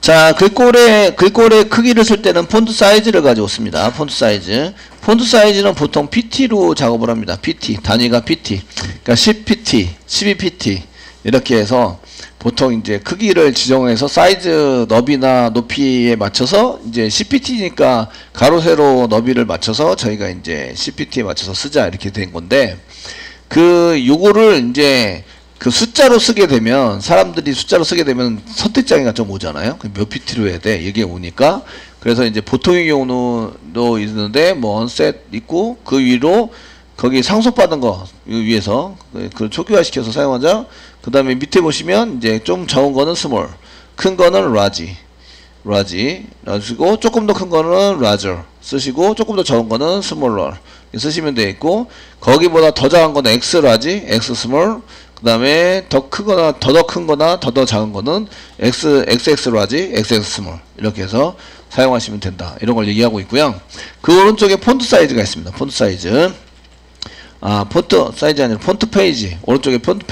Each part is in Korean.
자, 글꼴의 크기를 쓸 때는 폰트 사이즈를 가지고 씁니다. 폰트 사이즈. 폰트 사이즈는 보통 PT로 작업을 합니다. PT. 단위가 PT. 그러니까 10PT, 12PT. 이렇게 해서 보통 이제 크기를 지정해서 사이즈 너비나 높이에 맞춰서 이제 10PT니까 가로, 세로 너비를 맞춰서 저희가 이제 10PT에 맞춰서 쓰자 이렇게 된 건데, 요거를 이제 그 숫자로 쓰게 되면, 사람들이 숫자로 쓰게 되면 선택장애가 좀 오잖아요. 몇 PT로 해야 돼? 이게 오니까. 그래서 이제 보통의 경우도 있는데, 뭐, 언셋 있고, 그 위로, 거기 상속받은 거, 위에서, 그걸 초기화시켜서 사용하자. 그 다음에 밑에 보시면, 이제 좀 적은 거는 small, 큰 거는 large 쓰시고, 조금 더 큰 거는 larger 쓰시고, 조금 더 적은 거는 smaller 쓰시면 되겠고, 거기보다 더 작은 거는 x large, x small, 그 다음에 더 크거나 더 큰 거나 더 작은 거는 XX large, XX small 이렇게 해서 사용하시면 된다. 이런 걸 얘기하고 있고요. 그 오른쪽에 폰트 사이즈가 있습니다. 폰트 사이즈. 폰트 사이즈 아니라 폰트 페이지. 오른쪽에 폰트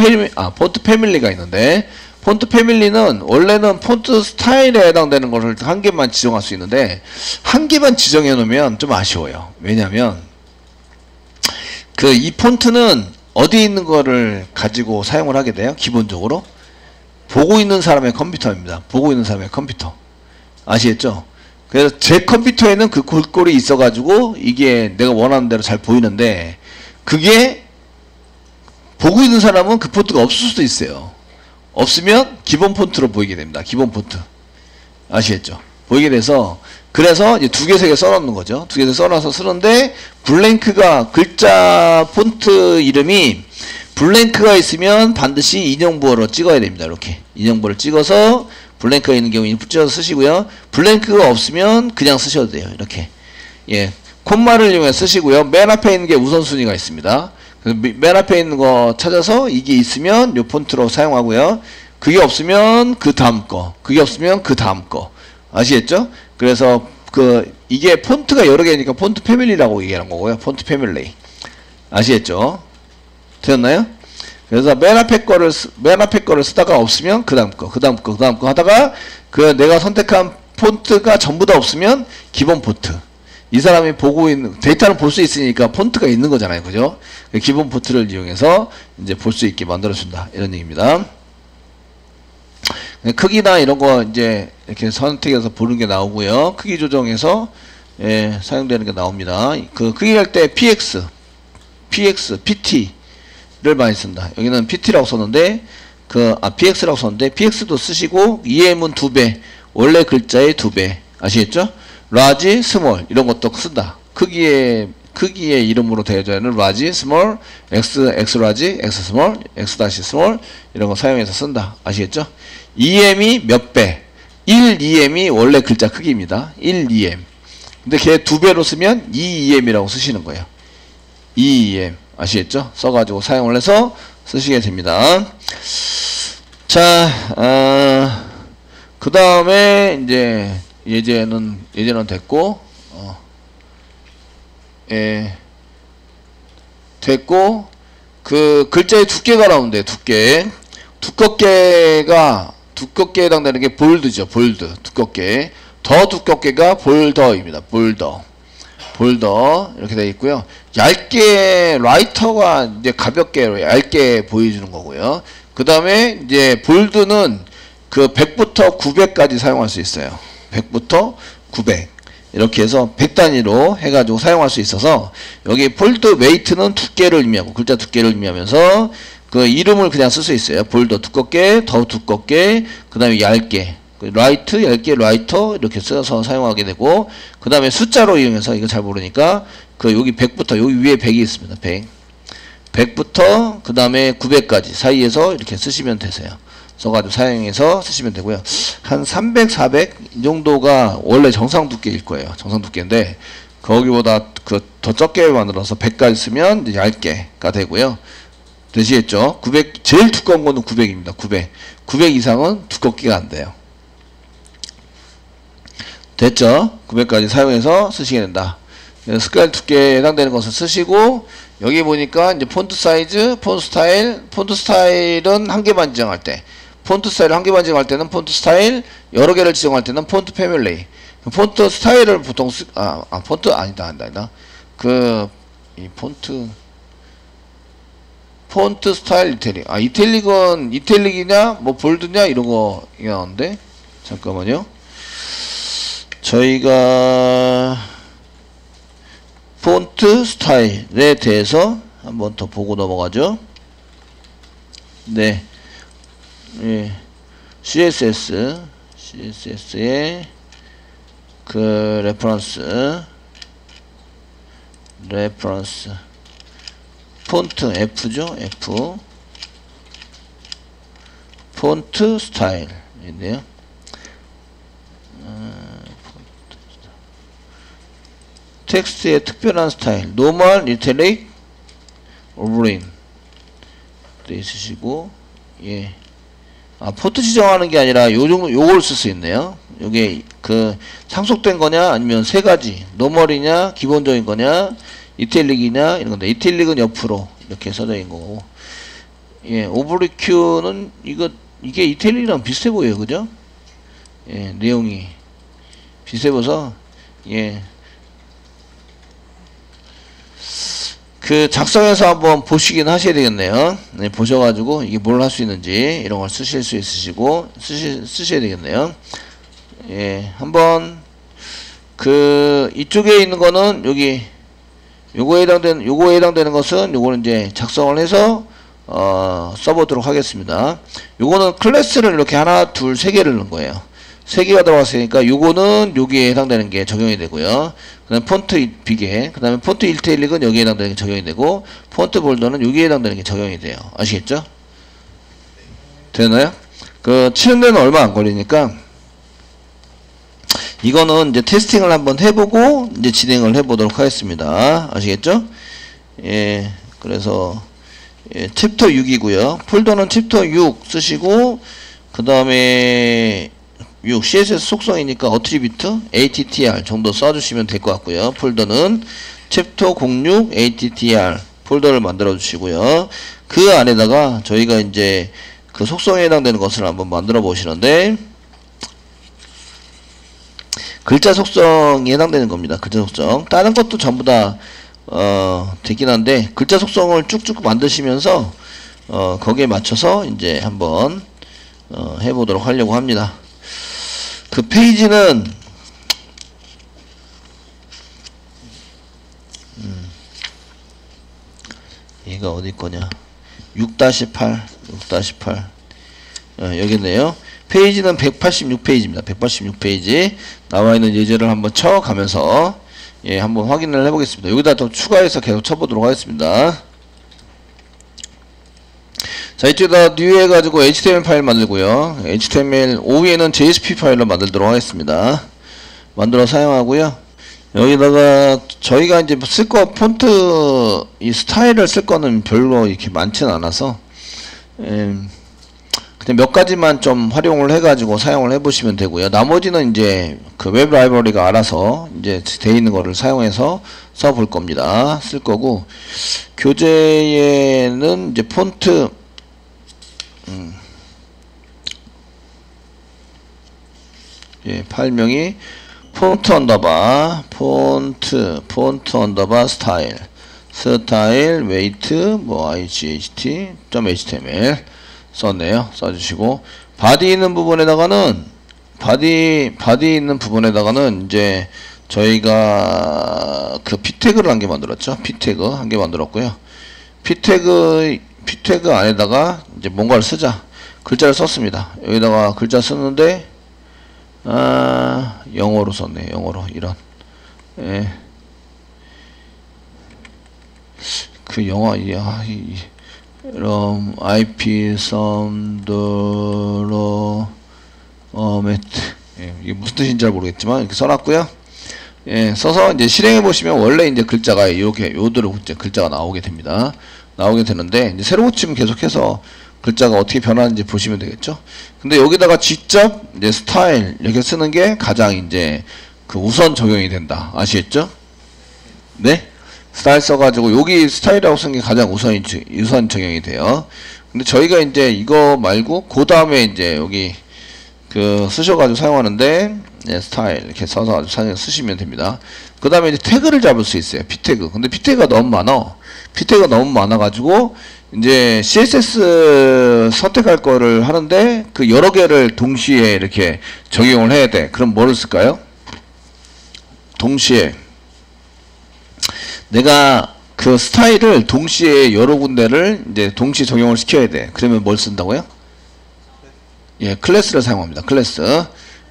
패밀리가 있는데, 폰트 패밀리는 원래는 폰트 스타일에 해당되는 것을 한 개만 지정할 수 있는데, 한 개만 지정해 놓으면 좀 아쉬워요. 왜냐면 이 폰트는 어디에 있는 거를 가지고 사용을 하게 돼요? 기본적으로 보고 있는 사람의 컴퓨터입니다. 보고 있는 사람의 컴퓨터. 아시겠죠? 그래서 제 컴퓨터에는 그 글꼴이 있어 가지고 이게 내가 원하는 대로 잘 보이는데, 그게 보고 있는 사람은 그 폰트가 없을 수도 있어요. 없으면 기본 폰트로 보이게 됩니다. 기본 폰트. 아시겠죠? 보이게 돼서, 그래서 이제 두 개, 세 개 써놓는 거죠. 두 개 써놔서 쓰는데, 블랭크가, 글자 폰트 이름이 블랭크가 있으면 반드시 인용부호로 찍어야 됩니다. 이렇게 인용부호를 찍어서, 블랭크가 있는 경우 인풋 찍어서 쓰시고요. 블랭크가 없으면 그냥 쓰셔도 돼요. 이렇게. 예. 콤마를 이용해 쓰시고요. 맨 앞에 있는 게 우선순위가 있습니다. 맨 앞에 있는 거 찾아서 이게 있으면 요 폰트로 사용하고요. 그게 없으면 그 다음 거, 그게 없으면 그 다음 거. 아시겠죠? 그래서 이게 폰트가 여러 개니까 폰트 패밀리라고 얘기하는 거고요. 폰트 패밀리. 아시겠죠? 되었나요? 그래서 맨 앞에 거를 쓰다가 없으면 그 다음 거, 그 다음 거, 그 다음 거 하다가, 내가 선택한 폰트가 전부 다 없으면 기본 폰트. 이 사람이 보고 있는 데이터를 볼 수 있으니까 폰트가 있는 거잖아요. 그죠? 기본 폰트를 이용해서 이제 볼 수 있게 만들어준다. 이런 얘기입니다. 크기나 이런 거 이제 이렇게 선택해서 보는 게 나오고요. 크기 조정해서 사용되는 게 나옵니다. 그 크기 할 때 PX, PT를 많이 쓴다. 여기는 PT라고 썼는데, PX라고 썼는데, PX도 쓰시고, EM은 2배, 원래 글자의 2배. 아시겠죠? large, small 이런 것도 쓴다. 크기의 이름으로 되어져 있는 large, small, x large, x small, x small 이런 거 사용해서 쓴다. 아시겠죠? EM이 몇 배? 1 EM이 원래 글자 크기입니다. 1 EM. 근데 걔 2배로 쓰면 2 EM이라고 쓰시는 거예요. 2 EM. 아시겠죠? 써가지고 사용을 해서 쓰시게 됩니다. 자, 그 다음에 이제 예제는 됐고, 됐고, 그 글자의 두께가 나오는데, 두껍게에 해당되는 게 볼드죠. 볼드. 두껍게. 더 두껍게가 볼더입니다. 볼더. 이렇게 되어 있고요. 얇게, 라이터가 이제 가볍게, 얇게 보여주는 거고요. 그 다음에 이제 볼드는 100부터 900까지 사용할 수 있어요. 100부터 900. 이렇게 해서 100단위로 해가지고 사용할 수 있어서, 여기 폴드 웨이트는 두께를 의미하고, 글자 두께를 의미하면서, 이름을 그냥 쓸 수 있어요. 볼더 두껍게, 더 두껍게, 그 다음에 얇게, 라이트, 얇게, 라이터, 이렇게 써서 사용하게 되고, 그 다음에 숫자로 이용해서, 이거 잘 모르니까, 여기 100부터, 여기 위에 100이 있습니다. 100부터, 그 다음에 900까지 사이에서 이렇게 쓰시면 되세요. 써가지고 사용해서 쓰시면 되고요. 한 300, 400, 이 정도가 원래 정상 두께일 거예요. 정상 두께인데, 거기보다 더 적게 만들어서 100까지 쓰면 이제 얇게가 되고요. 되시겠죠? 900, 제일 두꺼운 거는 900입니다. 900 이상은 두껍기가 안 돼요. 됐죠? 900까지 사용해서 쓰시게 된다. 스케일 두께에 해당되는 것을 쓰시고, 여기 보니까 이제 폰트 사이즈, 폰트 스타일은 한 개만 지정할 때, 폰트 스타일을 한 개만 지정할 때는 폰트 스타일, 여러 개를 지정할 때는 폰트 패밀리. 폰트 스타일을 보통 폰트 아니다. 이 폰트 스타일 이탈릭. 이탈릭은 이탈릭이냐 뭐 볼드냐 이런 거 나오는데 잠깐만요. 저희가 폰트 스타일에 대해서 한번 더 보고 넘어가죠. 네. 예. CSS의 그 레퍼런스 폰트 F죠. F 폰트 스타일인데요. 텍스트의 특별한 스타일 노멀, 이탈릭, 오브린 또 있으시고 예. 폰트 지정하는 게 아니라 요걸 쓸 수 있네요. 요게 그 상속된 거냐 아니면 세 가지 노멀이냐 기본적인 거냐 이탈릭이냐 이런 건데 이탈릭은 옆으로 이렇게 써져 있는 거고 예, 오브리큐는 이게 이탈릭이랑 비슷해 보여요. 그죠? 예, 내용이 비슷해 보여서 예. 그 작성해서 한번 보시긴 하셔야 되겠네요. 네, 보셔가지고 이게 뭘 할 수 있는지 이런 걸 쓰실 수 있으시고 쓰셔야 되겠네요. 예, 한번 그 이쪽에 있는 거는 여기 요거에 해당되는 것은 요거는 이제 작성을 해서 써보도록 하겠습니다. 요거는 클래스를 이렇게 하나, 둘, 세 개를 넣은 거예요. 세 개가 들어갔으니까 요거는 여기에 해당되는 게 적용이 되고요. 그 다음에 폰트 비계, 그 다음에 폰트 이탈릭은 여기에 해당되는 게 적용이 되고, 폰트 볼더는 여기에 해당되는 게 적용이 돼요. 아시겠죠? 되나요? 그 치는 데는 얼마 안 걸리니까 이거는 이제 테스팅을 한번 해보고 이제 진행을 해보도록 하겠습니다. 아시겠죠? 예, 그래서 예, 챕터 6이고요. 폴더는 챕터 6 쓰시고 그 다음에 6 CSS 속성이니까 어트리뷰트 attr 정도 써주시면 될 것 같고요. 폴더는 챕터 06 attr 폴더를 만들어 주시고요. 그 안에다가 저희가 이제 그 속성에 해당되는 것을 한번 만들어 보시는데 글자 속성에 해당되는 겁니다. 글자 속성. 다른 것도 전부 다 되긴 한데 글자 속성을 쭉쭉 만드시면서 거기에 맞춰서 이제 한번 해보도록 하려고 합니다. 그 페이지는 얘가 어디 거냐 6-8 여기 있네요. 페이지는 186페이지입니다. 186페이지 나와 있는 예제를 한번 쳐가면서 예, 한번 확인을 해보겠습니다. 여기다 또 추가해서 계속 쳐보도록 하겠습니다. 자, 이쪽에다 new 해가지고 HTML 파일 만들고요. HTML 5위에는 JSP 파일로 만들도록 하겠습니다. 만들어 사용하고요. 여기다가 저희가 이제 쓸 거 폰트 이 스타일을 쓸 거는 별로 이렇게 많지는 않아서 그냥 몇 가지만 좀 활용을 해가지고 사용을 해보시면 되고요. 나머지는 이제 그 웹 라이브러리가 알아서 이제 돼 있는 거를 사용해서 써볼 겁니다. 쓸 거고 교재에는 이제 폰트 예, 파일명이 폰트 언더바 스타일 웨이트 뭐 IGHT.html 썼네요. 써주시고 바디 있는 부분에다가는 이제 저희가 그 p태그를 한 개 만들었죠. p태그 한 개 만들었고요. p태그 안에다가 이제 뭔가를 쓰자. 글자를 썼습니다. 여기다가 글자 쓰는데 영어로 썼네. 영어로 이런 그 영어 이런 IP 썸더러 매트 이게 무슨 뜻인지 잘 모르겠지만 이렇게 써놨고요. 예, 써서 이제 실행해 보시면 원래 이제 글자가 이렇게 요대로 이제 글자가 나오게 됩니다. 나오게 되는데 이제 새로 고치면 계속해서 글자가 어떻게 변하는지 보시면 되겠죠. 근데 여기다가 직접 이제 스타일 이렇게 쓰는 게 가장 이제 그 우선 적용이 된다. 아시겠죠? 네? 스타일 써가지고 여기 스타일이라고 쓴 게 가장 우선 적용이 돼요. 근데 저희가 이제 이거 말고 그 다음에 이제 여기 그 쓰셔가지고 사용하는데 네, 스타일 이렇게 써서 쓰시면 됩니다. 그 다음에 이제 태그를 잡을 수 있어요. p 태그. 근데 p 태그가 너무 많아. p 태그가 너무 많아가지고 이제 CSS 선택할 거를 하는데 그 여러 개를 동시에 이렇게 적용을 해야 돼. 그럼 뭐를 쓸까요? 동시에 내가 그 스타일을 동시에 여러 군데를 이제 동시에 적용을 시켜야 돼. 그러면 뭘 쓴다고요? 예, 클래스를 사용합니다.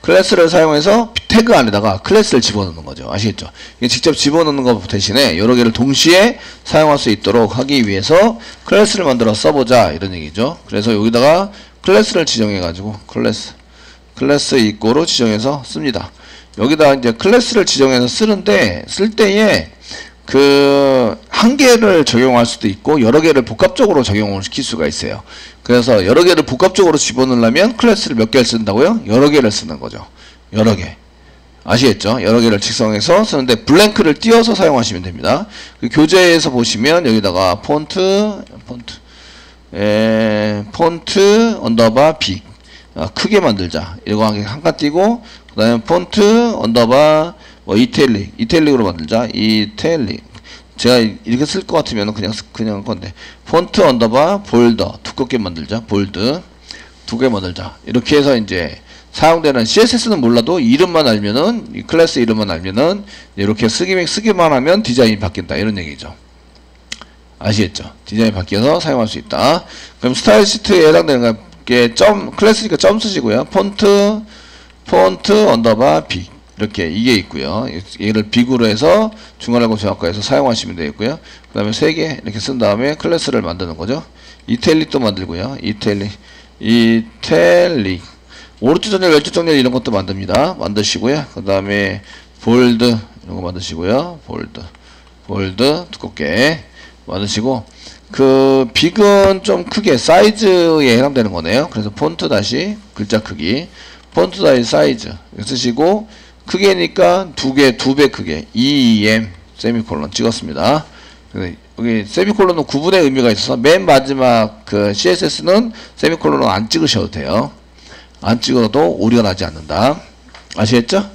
클래스를 사용해서 태그 안에다가 클래스를 집어넣는 거죠. 아시겠죠? 이게 직접 집어넣는 것 대신에 여러 개를 동시에 사용할 수 있도록 하기 위해서 클래스를 만들어 써보자 이런 얘기죠. 그래서 여기다가 클래스를 지정해 가지고 클래스 이꼬로 지정해서 씁니다. 여기다 이제 클래스를 지정해서 쓰는데 쓸 때에 그 한 개를 적용할 수도 있고 여러 개를 복합적으로 적용을 시킬 수가 있어요. 그래서 여러 개를 복합적으로 집어넣으려면 클래스를 몇 개를 쓴다고요? 여러 개를 쓰는 거죠. 여러 개. 아시겠죠? 여러 개를 직성해서 쓰는데 블랭크를 띄워서 사용하시면 됩니다. 그 교재에서 보시면 여기다가 폰트 언더바 빅 크게 만들자 이거 한 칸 띄고 그 다음에 폰트 언더바 뭐 이탈릭으로 만들자 이탈릭 제가 이렇게 쓸 것 같으면 그냥 건데 폰트 언더바 볼더 두껍게 만들자 볼드 두껍게 만들자 이렇게 해서 이제 사용되는 CSS는 몰라도 이름만 알면은 이 클래스 이름만 알면은 이렇게 쓰기만 하면 디자인이 바뀐다 이런 얘기죠. 아시겠죠? 디자인이 바뀌어서 사용할 수 있다. 그럼 스타일 시트에 해당되는 게 클래스니까 점 쓰시고요. 폰트 언더바 빅 이렇게 이게 있고요. 얘를 빅으로 해서 중괄하고 정확화해서 사용하시면 되겠고요. 그 다음에 3개 이렇게 쓴 다음에 클래스를 만드는 거죠. 이탈릭도 만들고요. 이탈릭 오른쪽 정렬 왼쪽 정렬 이런 것도 만드시고요. 그 다음에 볼드 이런 거 만드시고요. 볼드 두껍게 만드시고 그 빅은 좀 크게 사이즈에 해당되는 거네요. 그래서 폰트 다시 글자 크기 폰트 다시 사이즈 쓰시고 크게니까 두 배 크게 EEM 세미콜론 찍었습니다. 여기 세미콜론은 구분의 의미가 있어서 맨 마지막 그 CSS는 세미콜론은 안 찍으셔도 돼요. 안 찍어도 오류가 나지 않는다. 아시겠죠?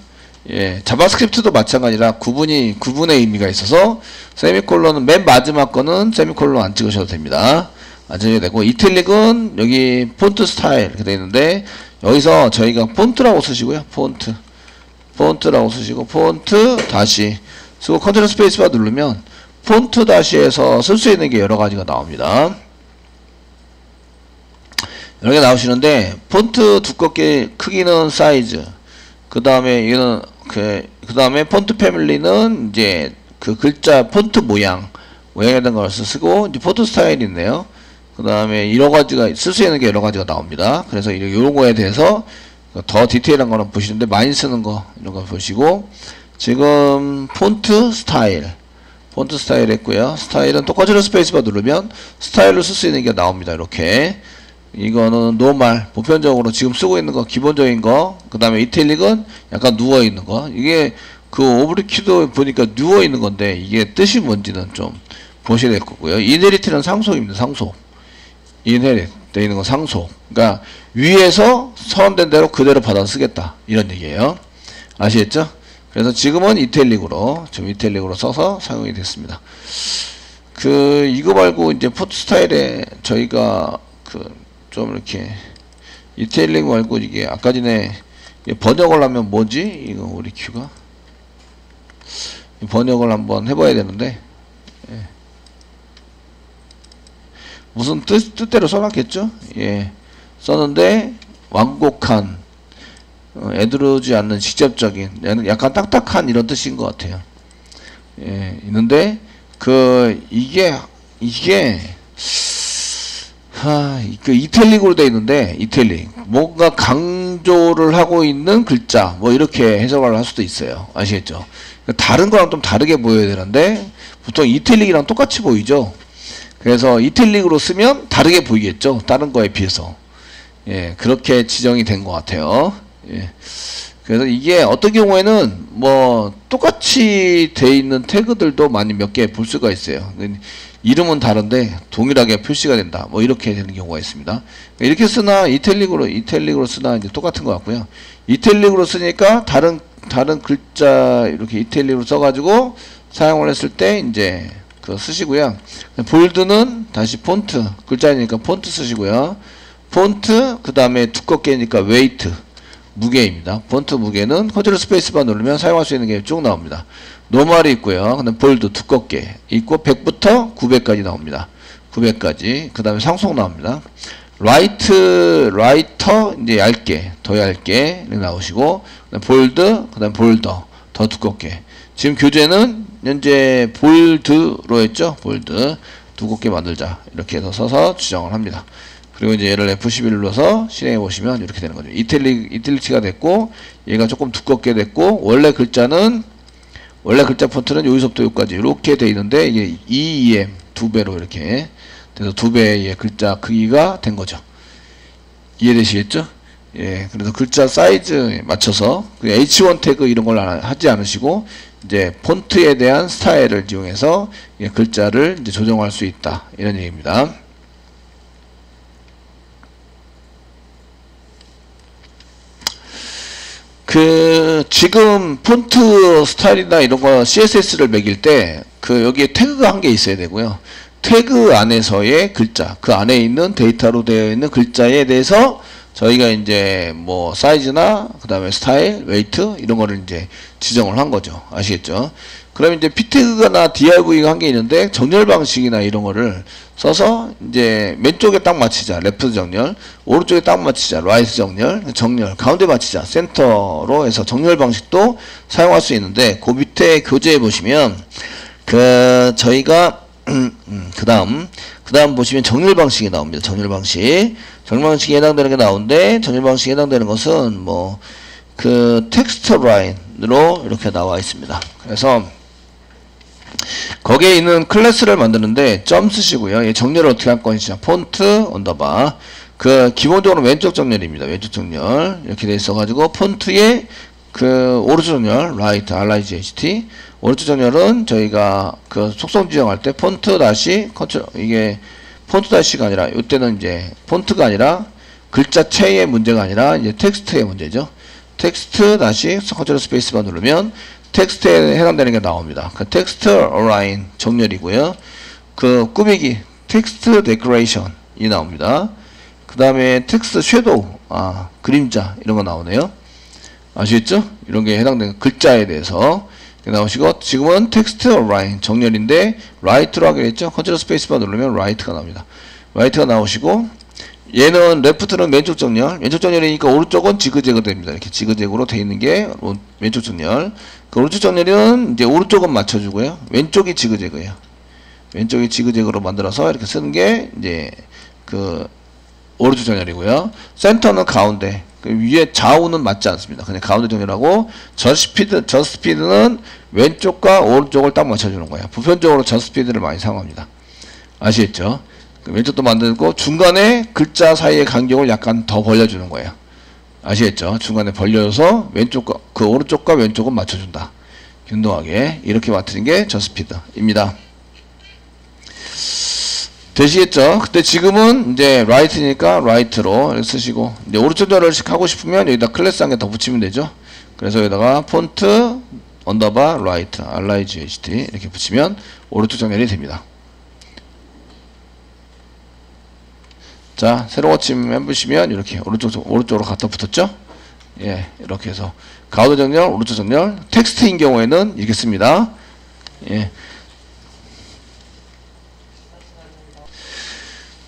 예, 자바스크립트도 마찬가지라 구분의 의미가 있어서 세미콜론은 맨 마지막 거는 세미콜론 안 찍으셔도 됩니다. 안 찍어도 되고 이탈릭은 여기 폰트 스타일 이렇게 되어 있는데 여기서 저희가 폰트라고 쓰시고요. 폰트라고 쓰시고 폰트 다시 쓰고 컨트롤 스페이스바 누르면 폰트 다시에서 쓸 수 있는 게 여러 가지가 나옵니다. 여러 개 나오시는데 폰트 두껍게 크기는 사이즈 그 다음에 이거는 그 다음에 폰트 패밀리는 이제 그 글자 폰트 모양에 대한 걸 쓰고 이제 폰트 스타일이 있네요. 그 다음에 여러 가지가 쓸 수 있는 게 여러 가지가 나옵니다. 그래서 이런 거에 대해서 더 디테일한 거는 보시는데 많이 쓰는 거 이런 거 보시고 지금 폰트 스타일 했고요. 스타일은 또 컨트롤 스페이스바 누르면 스타일로 쓸 수 있는 게 나옵니다. 이렇게 이거는 노멀 보편적으로 지금 쓰고 있는 거 기본적인 거 그 다음에 이탈릭은 약간 누워 있는 거 이게 그 오브리키도 보니까 누워 있는 건데 이게 뜻이 뭔지는 좀 보셔야 될 거고요. 이네리트는 상속입니다. 상속 이네리트 되어 있는 건 상속 그러니까 위에서 선언된 대로 그대로 받아 쓰겠다 이런 얘기예요. 아시겠죠? 그래서 지금은 이탈릭으로 써서 사용이 됐습니다. 이거 말고 이제 폰트 스타일에 저희가 좀 이렇게 이탈릭 말고 이게 아까 전에 번역을 하면 뭐지? 이거 우리 큐가 번역을 한번 해봐야 되는데 예. 무슨 뜻대로 써놨겠죠? 예. 썼는데 완곡한 애들어오지 않는 직접적인 약간 딱딱한 이런 뜻인 것 같아요. 예, 있는데 이게 이탈릭으로 되어 있는데 이탈릭 뭔가 강조를 하고 있는 글자 뭐 이렇게 해석을 할 수도 있어요. 아시겠죠? 다른 거랑 좀 다르게 보여야 되는데 보통 이탈릭이랑 똑같이 보이죠. 그래서 이탈릭으로 쓰면 다르게 보이겠죠. 다른 거에 비해서. 예, 그렇게 지정이 된 것 같아요. 예. 그래서 이게 어떤 경우에는 뭐 똑같이 돼 있는 태그들도 많이 몇 개 볼 수가 있어요. 이름은 다른데 동일하게 표시가 된다. 뭐 이렇게 되는 경우가 있습니다. 이렇게 쓰나 이탈릭으로 쓰나 이제 똑같은 것 같고요. 이탈릭으로 쓰니까 다른 글자 이렇게 이탈릭으로 써가지고 사용을 했을 때 이제 그거 쓰시고요. 볼드는 다시 폰트 글자니까 폰트 쓰시고요. 폰트 그 다음에 두껍게니까 웨이트 무게입니다. 폰트 무게는 컨트롤 스페이스바 누르면 사용할 수 있는 게 쭉 나옵니다. 노멀이 있고요. 근데 볼드 두껍게 있고 100부터 900까지 나옵니다. 900까지. 그 다음에 상속 나옵니다. 라이터 이제 얇게 더 얇게 나오시고 볼드 그 다음 볼더 더 두껍게. 지금 교재는 현재 볼드로 했죠. 볼드 두껍게 만들자 이렇게 해서 써서 지정을 합니다. 그리고 이제 얘를 F11을 눌러서 실행해 보시면 이렇게 되는 거죠. 이탈릭치가 됐고 얘가 조금 두껍게 됐고 원래 글자 폰트는 여기서부터 여기까지 이렇게 돼 있는데 이게 EEM 2배로 이렇게 그래서 2배의 글자 크기가 된 거죠. 이해되시겠죠? 예, 그래서 글자 사이즈에 맞춰서 H1 태그 이런 걸 하지 않으시고 이제 폰트에 대한 스타일을 이용해서 글자를 이제 조정할 수 있다 이런 얘기입니다. 지금 폰트 스타일이나 이런 거 CSS를 매길 때 여기에 태그가 한 개 있어야 되고요. 태그 안에서의 글자, 그 안에 있는 데이터로 되어 있는 글자에 대해서 저희가 이제 뭐 사이즈나 그 다음에 스타일, 웨이트 이런 거를 이제 지정을 한 거죠. 아시겠죠? 그럼 이제 p태그나 div가 한 개 있는데 정렬 방식이나 이런 거를 써서 이제 왼쪽에 딱 맞추자. 레프트 정렬, 오른쪽에 딱 맞추자. 라이트 정렬, 가운데 맞추자. 센터로 해서 정렬 방식도 사용할 수 있는데 그 밑에 교재에 보시면 저희가 그 다음 보시면 정렬 방식이 나옵니다. 정렬 방식에 해당되는 게 나오는데 정렬 방식에 해당되는 것은 뭐 텍스트 라인으로 이렇게 나와 있습니다. 그래서 거기에 있는 클래스를 만드는데 점 쓰시고요. 이 정렬을 어떻게 할 건지 폰트 언더바 기본적으로 왼쪽 정렬입니다. 왼쪽 정렬 이렇게 돼 있어 가지고 폰트에 오른쪽 정렬 라이트 RIGHT 오른쪽 정렬은 저희가 속성 지정할 때 폰트 다시 컨트롤 이게 폰트 다시가 아니라 이때는 이제 폰트가 아니라 글자체의 문제가 아니라 이제 텍스트의 문제죠. 텍스트 다시 컨트롤 스페이스바 누르면 텍스트에 해당되는 게 나옵니다. 텍스트 어라인 정렬이고요. 꾸미기 텍스트 데코레이션이 나옵니다. 그 다음에 텍스트 섀도우 그림자 이런 거 나오네요. 아시겠죠? 이런 게 해당되는 글자에 대해서 나오시고 지금은 텍스트 어라인 정렬인데 라이트로 하기로 했죠. 컨트롤 스페이스바 누르면 라이트가 나옵니다. 라이트가 나오시고 얘는 레프트는 왼쪽 정렬이니까 오른쪽은 지그재그 됩니다. 이렇게 지그재그로 되어 있는 게 왼쪽 정렬. 오른쪽 정렬은 이제 오른쪽은 맞춰주고요. 왼쪽이 지그재그예요. 왼쪽이 지그재그로 만들어서 이렇게 쓰는 게 이제 오른쪽 정렬이고요. 센터는 가운데. 위에 좌우는 맞지 않습니다. 그냥 가운데 정렬하고 저스피드는 왼쪽과 오른쪽을 딱 맞춰주는 거예요. 보편적으로 저스피드를 많이 사용합니다. 아시겠죠? 왼쪽도 만들고 중간에 글자 사이의 간격을 약간 더 벌려주는 거예요. 아시겠죠? 중간에 벌려서 왼쪽과 오른쪽과 왼쪽은 맞춰준다. 균등하게 이렇게 맞추는 게 저스피드입니다. 되시겠죠? 근데 지금은 이제 라이트니까 라이트로 쓰시고 이제 오른쪽 정렬을 하고 싶으면 여기다 클래스 한 개 더 붙이면 되죠. 그래서 여기다가 폰트 언더바 라이트 RIGHT 이렇게 붙이면 오른쪽 정렬이 됩니다. 자, 새로 고침 해보시면 이렇게 오른쪽으로 갖다 붙었죠? 예, 이렇게 해서 가운데 정렬, 오른쪽 정렬. 텍스트인 경우에는 이렇게 씁니다. 예.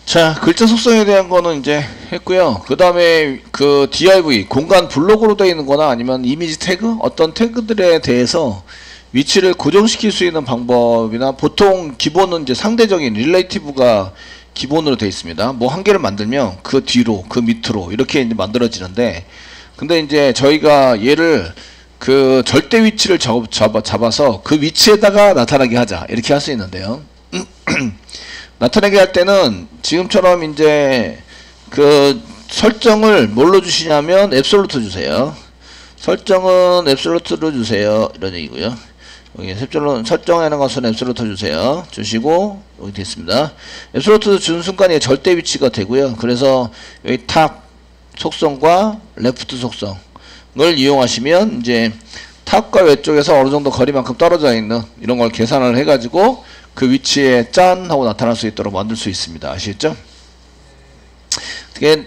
자, 글자 속성에 대한 거는 이제 했고요. 그 다음에 div 공간 블록으로 되어 있는 거나 아니면 이미지 태그 어떤 태그들에 대해서 위치를 고정시킬 수 있는 방법이나 보통 기본은 이제 상대적인 릴레이티브가 기본으로 되어 있습니다. 뭐 한 개를 만들면 그 뒤로 밑으로 이렇게 이제 만들어지는데 근데 이제 저희가 얘를 절대 위치를 잡아서 그 위치에다가 나타나게 하자 이렇게 할 수 있는데요. 나타내게 할 때는 지금처럼 이제 설정을 뭘로 주시냐면 앱솔루트 주세요. 설정은 앱솔루트로 주세요. 이런 얘기고요. 여기 설정하는 것은 앱솔루트 주세요. 주시고 여기 됐습니다. 앱솔루트 준 순간에 절대 위치가 되고요. 그래서 여기 탑 속성과 레프트 속성을 이용하시면 이제 탑과 외쪽에서 어느 정도 거리만큼 떨어져 있는 이런 걸 계산을 해가지고 그 위치에 짠 하고 나타날 수 있도록 만들 수 있습니다. 아시겠죠?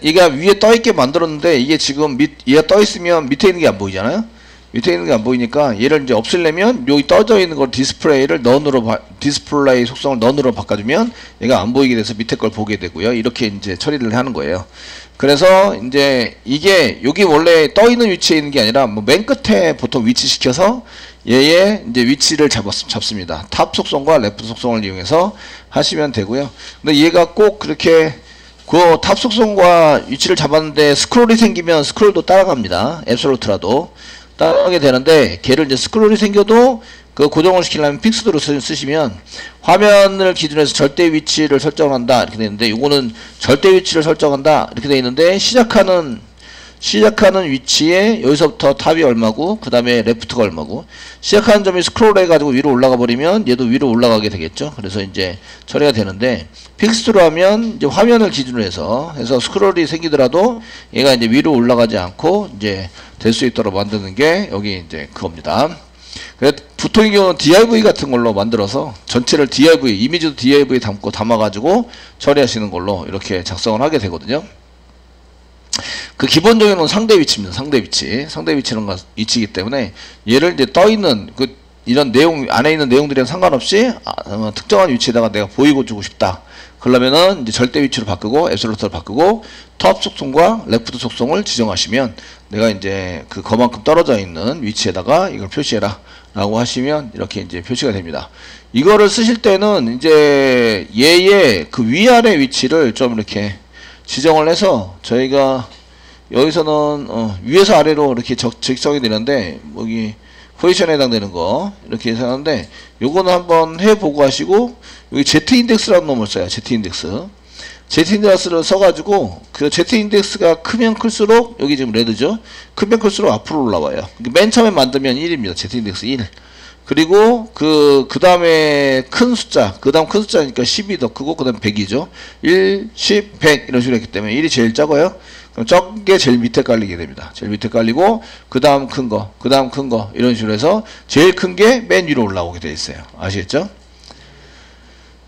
이게 위에 떠있게 만들었는데 이게 지금 얘가 떠있으면 밑에 있는 게 안 보이잖아요. 밑에 있는 게 안 보이니까 얘를 이제 없애려면 여기 떠져 있는 걸 디스플레이를 넌으로 디스플레이 속성을 넌으로 바꿔주면 얘가 안 보이게 돼서 밑에 걸 보게 되고요. 이렇게 이제 처리를 하는 거예요. 그래서 이제 이게 여기 원래 떠 있는 위치에 있는 게 아니라 뭐 맨 끝에 보통 위치시켜서 얘의 이제 위치를 잡습니다. 탑 속성과 레프트 속성을 이용해서 하시면 되고요. 근데 얘가 꼭 그렇게 그 탑 속성과 위치를 잡았는데 스크롤이 생기면 스크롤도 따라갑니다. 앱솔루트라도 따라가게 되는데 걔를 이제 스크롤이 생겨도 그 고정을 시키려면 픽스드로 쓰시면 화면을 기준해서 절대 위치를 설정한다 이렇게 되는데 요거는 절대 위치를 설정한다 이렇게 되어 있는데 시작하는 위치에 여기서부터 탑이 얼마고 그 다음에 레프트가 얼마고 시작하는 점이 스크롤 해가지고 위로 올라가 버리면 얘도 위로 올라가게 되겠죠. 그래서 이제 처리가 되는데 픽스트로 하면 이제 화면을 기준으로 해서 스크롤이 생기더라도 얘가 이제 위로 올라가지 않고 이제 될 수 있도록 만드는 게 여기 이제 그겁니다. 보통의 경우는 div 같은 걸로 만들어서 전체를 div, 이미지도 div 담아가지고 처리하시는 걸로 이렇게 작성을 하게 되거든요. 그 기본적인 건 상대 위치입니다. 상대 위치는 위치이기 때문에 얘를 이제 떠 있는 이런 내용 안에 있는 내용들이랑 상관없이 특정한 위치에다가 내가 보이고 주고 싶다. 그러면은 이제 절대 위치로 바꾸고 앱솔루트로 바꾸고 탑 속성과 레프트 속성을 지정하시면 내가 이제 그만큼 떨어져 있는 위치에다가 이걸 표시해라 라고 하시면 이렇게 이제 표시가 됩니다. 이거를 쓰실 때는 이제 얘의 그 위아래 위치를 좀 이렇게 지정을 해서 저희가 여기서는 위에서 아래로 이렇게 직선이 되는데 여기 포지션에 해당되는 거 이렇게 해서 하는데 요거는 한번 해보고 하시고 여기 Z인덱스라는 놈을 써요. Z인덱스를 써가지고 그 Z인덱스가 크면 클수록 여기 지금 레드죠. 크면 클수록 앞으로 올라와요. 맨 처음에 만들면 1입니다. Z인덱스 1. 그리고 그 다음에 큰 숫자, 그 다음 큰 숫자니까 10이 더 크고 그 다음 100이죠. 1, 10, 100 이런 식으로 했기 때문에 1이 제일 작아요. 그럼 적게 제일 밑에 깔리게 됩니다. 제일 밑에 깔리고 그 다음 큰 거, 그 다음 큰 거 이런 식으로 해서 제일 큰 게 맨 위로 올라오게 되어 있어요. 아시겠죠?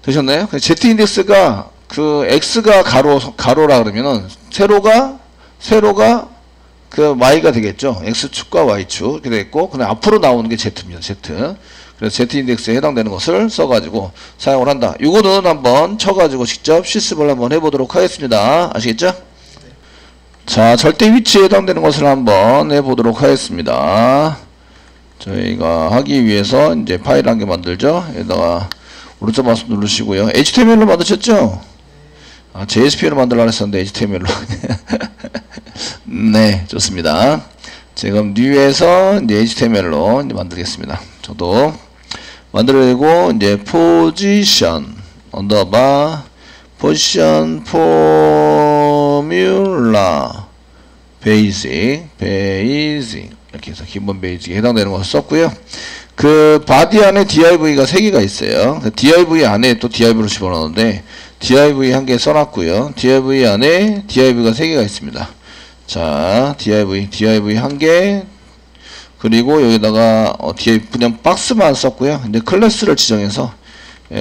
되셨나요? Z인덱스가 그 X가 가로라 그러면은 세로가 그 Y가 되겠죠. X축과 Y축 이렇게 되겠고 그다음 앞으로 나오는 게 Z입니다. Z. 그래서 Z인덱스에 해당되는 것을 써가지고 사용을 한다. 요거는 한번 쳐가지고 직접 실습을 한번 해보도록 하겠습니다. 아시겠죠? 자, 절대 위치에 해당되는 것을 한번 해보도록 하겠습니다. 저희가 하기 위해서 이제 파일 한 개 만들죠. 여기다가 오른쪽 마우스 누르시고요. HTML로 만드셨죠? JSP로 만들려고 했었는데 HTML로. 네, 좋습니다. 지금 뉴에서 이제 HTML로 이제 만들겠습니다. 저도 만들어내고 이제 포지션 언더바 포지션 포뮬라 베이직 이렇게 해서 기본 베이직에 해당되는 것을 썼고요. 그 바디 안에 div가 3개가 있어요. 그 div 안에 또 div로 집어넣었는데 div 한 개 써놨고요. div 안에 div가 3개가 있습니다. 자, div 한 개, 그리고 여기다가 div 그냥 박스만 썼고요. 이제 클래스를 지정해서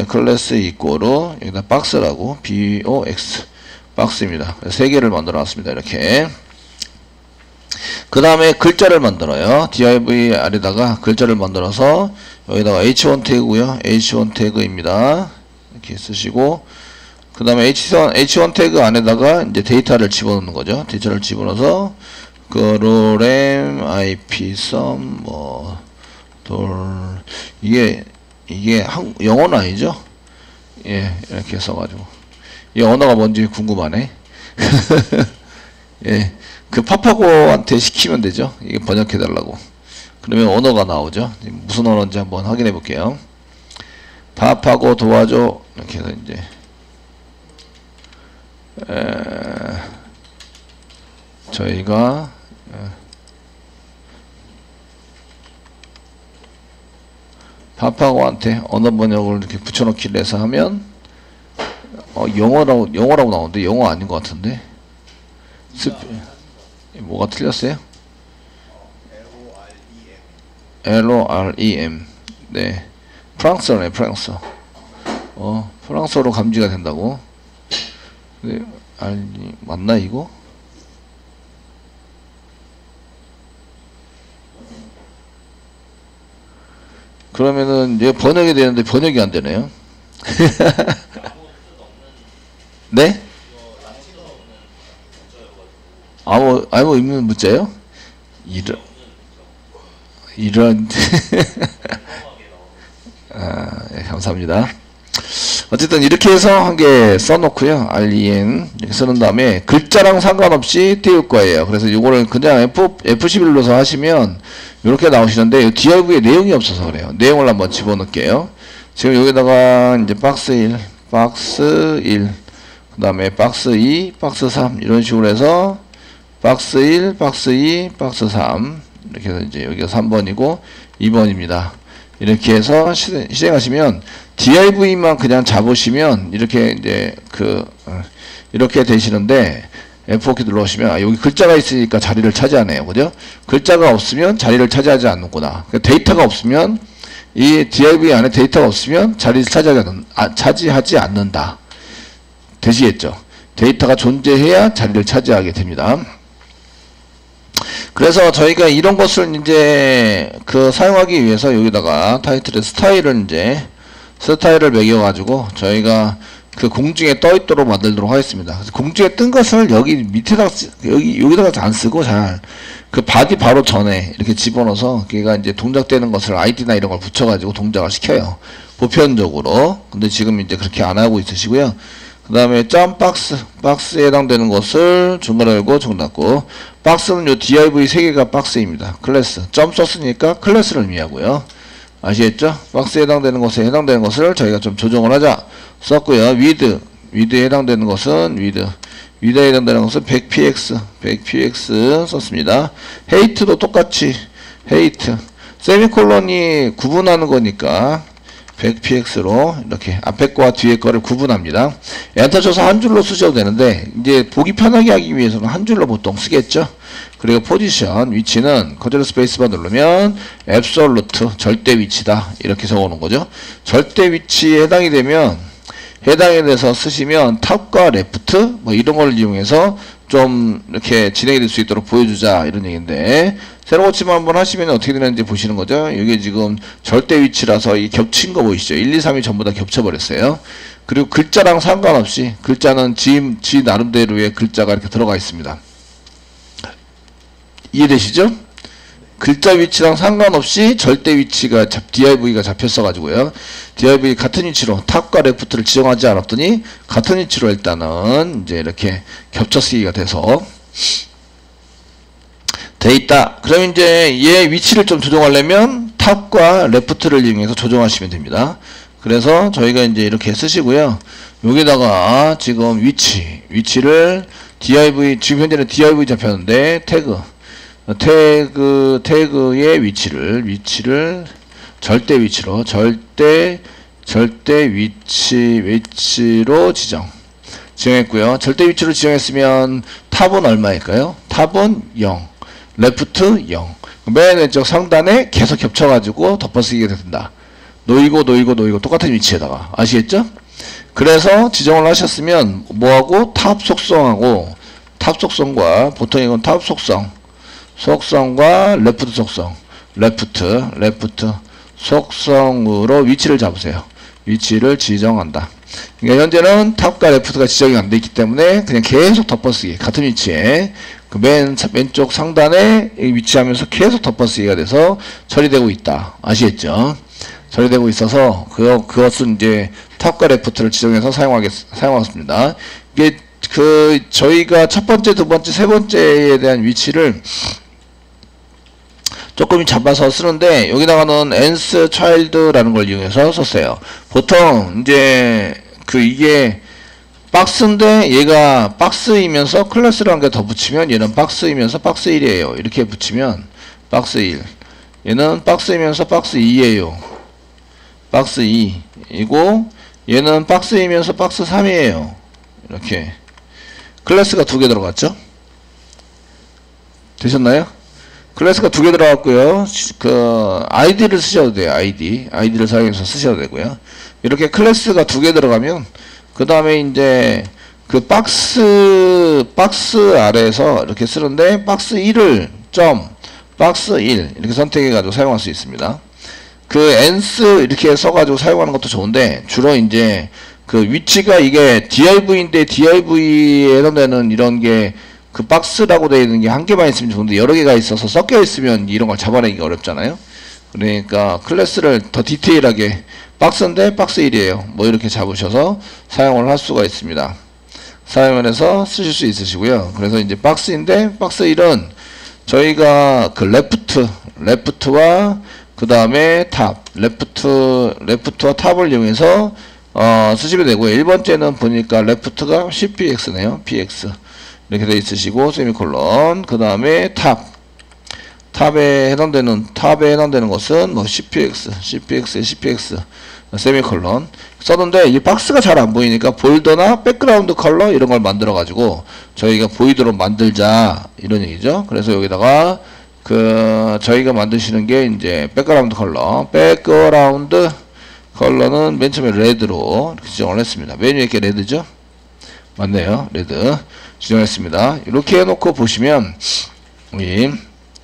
클래스 이꼬로 여기다 박스라고 box 박스입니다. 3개를 만들어 놨습니다. 이렇게. 그 다음에 글자를 만들어요. div 아래다가 글자를 만들어서 여기다가 h1 태그고요. h1 태그입니다. 이렇게 쓰시고 그 다음에 h1 태그 안에다가 이제 데이터를 집어넣는 거죠. 데이터를 집어넣어서 그로렘 ip sum 이게 영어는 아니죠? 예, 이렇게 써가지고 이 언어가 뭔지 궁금하네. 예. 그 파파고한테 시키면 되죠. 이게 번역해 달라고. 그러면 언어가 나오죠. 무슨 언어인지 한번 확인해 볼게요. 파파고 도와줘. 이렇게 해서 이제 저희가 파파고한테 언어 번역을 이렇게 붙여넣기를 해서 하면 영어라고 나오는데 영어 아닌 것 같은데 뭐가 틀렸어요? LOREM 네 프랑스어네 프랑스어 프랑스어로 감지가 된다고. 네, 맞나 이거? 그러면은 이제 번역이 되는데 번역이 안 되네요. 네? 아무 의미 문자요? 이런 네, 감사합니다. 어쨌든 이렇게 해서 한 개 써놓고요. REN 이렇게 쓰는 다음에 글자랑 상관없이 띄울 거예요. 그래서 이거를 그냥 F11 눌러서 하시면 이렇게 나오시는데 DIV에 내용이 없어서 그래요. 내용을 한번 집어넣을게요. 지금 여기다가 이제 박스 1, 박스 1, 그 다음에 박스 2, 박스 3 이런 식으로 해서 박스 1, 박스 2, 박스 3 이렇게 해서 이제 여기가 3번이고 2번입니다. 이렇게 해서 실행하시면 DIV만 그냥 잡으시면 이렇게 이제 이렇게 되시는데 F4키 눌러보시면 여기 글자가 있으니까 자리를 차지하네요. 그죠? 글자가 없으면 자리를 차지하지 않는구나. 데이터가 없으면 이 DIV 안에 데이터가 없으면 자리를 차지하지 않는다. 되시겠죠? 데이터가 존재해야 자리를 차지하게 됩니다. 그래서 저희가 이런 것을 이제 사용하기 위해서 여기다가 타이틀에 스타일을 매겨가지고 저희가 공중에 떠 있도록 만들도록 하겠습니다. 그래서 공중에 뜬 것을 여기 밑에다가 여기다가 안 쓰고 바디 바로 전에 이렇게 집어넣어서 걔가 이제 동작되는 것을 아이디나 이런 걸 붙여가지고 동작을 시켜요. 보편적으로. 근데 지금 이제 그렇게 안 하고 있으시고요. 그 다음에 박스에 해당되는 것을 중괄호 열고 중 닫고. 박스는 요 div 3개가 박스입니다. 클래스 점 썼으니까 클래스를 의미하고요. 아시겠죠? 박스에 해당되는 것에 해당되는 것을 저희가 좀 조정을 하자 썼고요. 위드에 해당되는 것은 위드에 해당되는 것은 100px 썼습니다. 헤이트도 똑같이 헤이트 세미콜론이 구분하는 거니까 100px로 이렇게 앞에 거와 뒤에 거를 구분합니다. 엔터 쳐서 한 줄로 쓰셔도 되는데 이제 보기 편하게 하기 위해서는 한 줄로 보통 쓰겠죠. 그리고 포지션 위치는 그대로 스페이스바 누르면 앱솔루트 절대 위치다 이렇게 적어놓은 거죠. 절대 위치에 해당이 되면 해당에 대해서 쓰시면 탑과 레프트 뭐 이런 걸 이용해서 좀 이렇게 진행이 될 수 있도록 보여주자 이런 얘기인데 새로 고침을 한번 하시면 어떻게 되는지 보시는 거죠. 이게 지금 절대 위치라서 이 겹친 거 보이시죠? 1, 2, 3이 전부 다 겹쳐버렸어요. 그리고 글자랑 상관없이 글자는 지 나름대로의 글자가 이렇게 들어가 있습니다. 이해되시죠? 글자 위치랑 상관없이 절대 위치가 DIV가 잡혔어 가지고요. DIV 같은 위치로 탑과 레프트를 지정하지 않았더니 같은 위치로 일단은 이제 이렇게 겹쳐 쓰기가 돼서 돼 있다. 그럼 이제 얘 위치를 좀 조정하려면 탑과 레프트를 이용해서 조정하시면 됩니다. 그래서 저희가 이제 이렇게 쓰시고요. 여기다가 지금 위치를 div 지금 현재는 div 잡혔는데 태그의 위치를 절대 위치로 지정했고요. 절대 위치로 지정했으면 탑은 얼마일까요? 탑은 0, 레프트 0. 맨 왼쪽 상단에 계속 겹쳐가지고 덮어쓰기가 된다. 놓이고 똑같은 위치에다가 아시겠죠? 그래서 지정을 하셨으면 뭐하고 탑 속성과 보통 이건 탑 속성과 레프트 속성 레프트 속성으로 위치를 잡으세요. 위치를 지정한다. 그러니까 현재는 탑과 레프트가 지정이 안 되어 있기 때문에 그냥 계속 덮어쓰기 같은 위치에 맨 왼쪽 상단에 위치하면서 계속 덮어쓰기가 돼서 처리되고 있다. 아시겠죠? 처리되고 있어서 그것은 이제 탑과 레프트를 지정해서 사용하겠습니다. 이게 저희가 첫 번째, 두 번째, 세 번째에 대한 위치를 조금 잡아서 쓰는데 여기다가는 ans child라는 걸 이용해서 썼어요. 보통 이제 이게 박스인데 얘가 박스이면서 클래스를 한 개 더 붙이면 얘는 박스이면서 박스 1이에요. 이렇게 붙이면 박스 1. 얘는 박스이면서 박스 2이에요. 박스 2이고 얘는 박스 2면서 박스 3이에요. 이렇게 클래스가 2개 들어갔죠. 되셨나요? 클래스가 2개 들어갔고요. 그 아이디를 쓰셔도 돼요. 아이디를 사용해서 쓰셔도 되고요. 이렇게 클래스가 2개 들어가면 그 다음에 이제 그 박스 아래에서 이렇게 쓰는데 박스 1을 박스 1 이렇게 선택해 가지고 사용할 수 있습니다. 그 n스 이렇게 써가지고 사용하는 것도 좋은데 주로 이제 그 위치가 이게 div인데 div에 해당되는 이런 게 그 박스라고 되어 있는 게 한 개만 있으면 좋은데 여러 개가 있어서 섞여 있으면 이런 걸 잡아내기가 어렵잖아요. 그러니까 클래스를 더 디테일하게 박스인데 박스 1이에요. 뭐 이렇게 잡으셔서 사용을 할 수가 있습니다. 사용을 해서 쓰실 수 있으시고요. 그래서 이제 박스인데 박스 1은 저희가 그 레프트와 그 다음에 탑, 레프트와 탑을 이용해서 쓰시면 되고요. 1번째는 보니까 레프트가 cpx네요. px 이렇게 되어 있으시고 세미콜론 그 다음에 탑에 해당되는 것은 뭐 cpx 세미콜론 썼는데 이 박스가 잘 안 보이니까 볼더나 백그라운드 컬러 이런 걸 만들어 가지고 저희가 보이도록 만들자 이런 얘기죠. 그래서 여기다가 그 저희가 만드시는 게 이제 백그라운드 컬러는 맨 처음에 레드로 이렇게 지정을 했습니다. 메뉴에 이렇게 레드죠? 맞네요. 레드 지정했습니다. 이렇게 해놓고 보시면 우리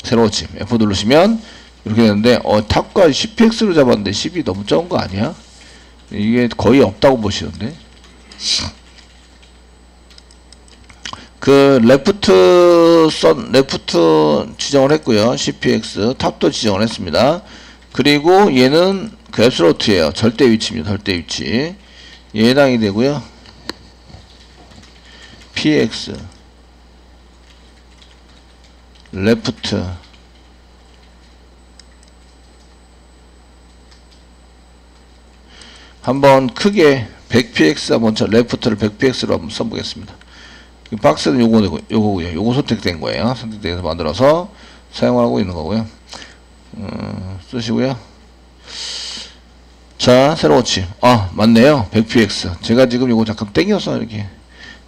새로 침 F 누르시면 이렇게 되는데 탑과 cpx로 잡았는데 10이 너무 적은 거 아니야? 이게 거의 없다고 보시던데. 그 레프트 지정을 했고요. cpx 탑도 지정을 했습니다. 그리고 얘는 그 앱솔루트예요. 절대 위치입니다. 절대 위치. 얘에 해당이 되고요. px 레프트 한번 크게 100px 한번 레프트를 100px로 한번 써보겠습니다. 박스는 요거고요. 요거 선택된 거예요. 선택돼서 만들어서 사용하고 있는 거고요. 쓰시고요. 자, 새로 고침. 맞네요. 100px. 제가 지금 요거 잠깐 땡겨서 이렇게